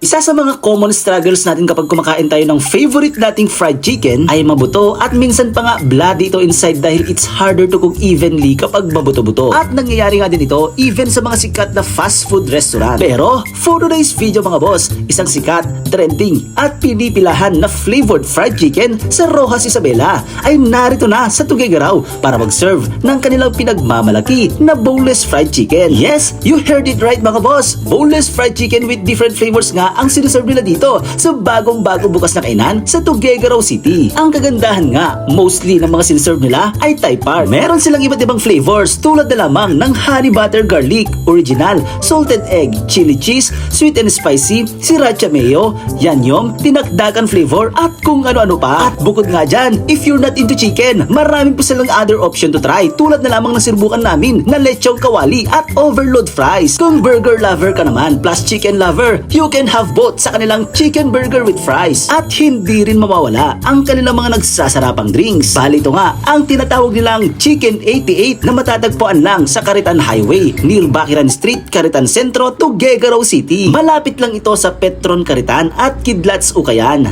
Isa sa mga common struggles natin kapag kumakain tayo ng favorite nating fried chicken ay mabuto at minsan pa nga bloody ito inside dahil it's harder to cook evenly kapag mabuto-buto. At nangyayari nga din ito even sa mga sikat na fast food restaurant. Pero for today's video mga boss, isang sikat, trending at pinipilahan na flavored fried chicken sa Rojas Isabela ay narito na sa Tuguegarao para mag-serve ng kanilang pinagmamalaki na boneless fried chicken. Yes, you heard it right mga boss, boneless fried chicken with different flavors nga ang siniserve nila dito sa bagong-bago bukas na kainan sa Tuguegarao City. Ang kagandahan nga, mostly ng mga siniserve nila ay Thai part. Meron silang iba't ibang flavors tulad na lamang ng honey butter garlic, original, salted egg, chili cheese, sweet and spicy, sriracha mayo, yanyom, tinakdakan flavor at kung ano-ano pa. At bukod nga dyan, if you're not into chicken, maraming pa silang other option to try tulad na lamang ng sinubukan namin na lechong kawali at overload fries. Kung burger lover ka naman plus chicken lover, you can have both sa kanilang chicken burger with fries. At hindi rin mawawala ang kanilang mga nagsasarapang drinks. Bali ito nga ang tinatawag nilang Chicken 88 na matatagpuan lang sa Caritan Highway near Bakiran Street, Caritan Centro, Tuguegarao City. Malapit lang ito sa Petron Caritan at Kidlats Ukayan.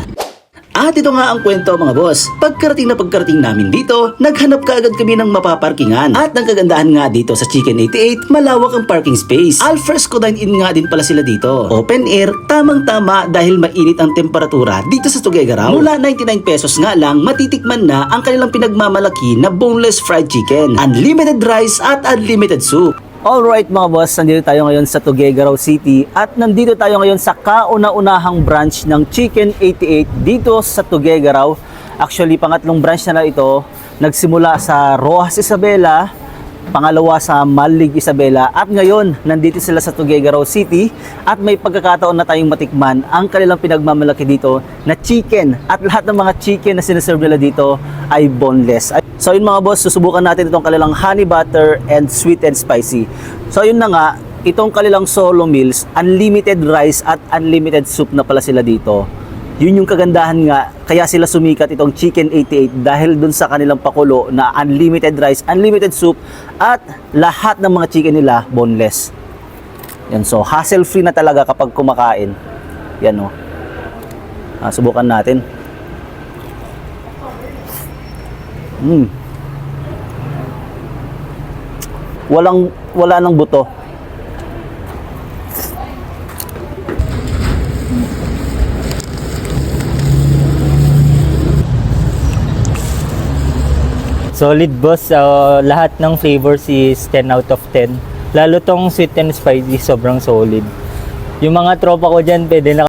At ito nga ang kwento mga boss. Pagkarating namin dito, naghanap kaagad kami ng mapaparkingan. At ang kagandahan nga dito sa Chicken 88, malawak ang parking space. Al fresco dine-in nga din pala sila dito. Open air, tamang-tama dahil mainit ang temperatura dito sa Tuguegarao. Mula 99 pesos nga lang, matitikman na ang kanilang pinagmamalaki na boneless fried chicken. Unlimited rice at unlimited soup. Alright mga boss, nandito tayo ngayon sa Tuguegarao City at nandito tayo ngayon sa kauna-unahang branch ng Chicken 88 dito sa Tuguegarao. Actually, pangatlong branch na ito, nagsimula sa Rojas Isabela, pangalawa sa Malig Isabela at ngayon nandito sila sa Tuguegarao City at may pagkakataon na tayong matikman ang kanilang pinagmamalaki dito na chicken at lahat ng mga chicken na sinaserve nila dito ay boneless. So yun mga boss, susubukan natin itong kanilang honey butter and sweet and spicy. So yun na nga, itong kanilang solo meals, unlimited rice at unlimited soup na pala sila dito. Yun yung kagandahan nga, kaya sila sumikat itong Chicken 88 dahil dun sa kanilang pakulo na unlimited rice, unlimited soup at lahat ng mga chicken nila boneless. Yan, so hassle free na talaga kapag kumakain. Yan o. Subukan natin. Wala nang buto. Solid boss, lahat ng flavors is 10 out of 10. Lalo tong sweet and spicy, sobrang solid. Yung mga tropa ko dyan, pwede na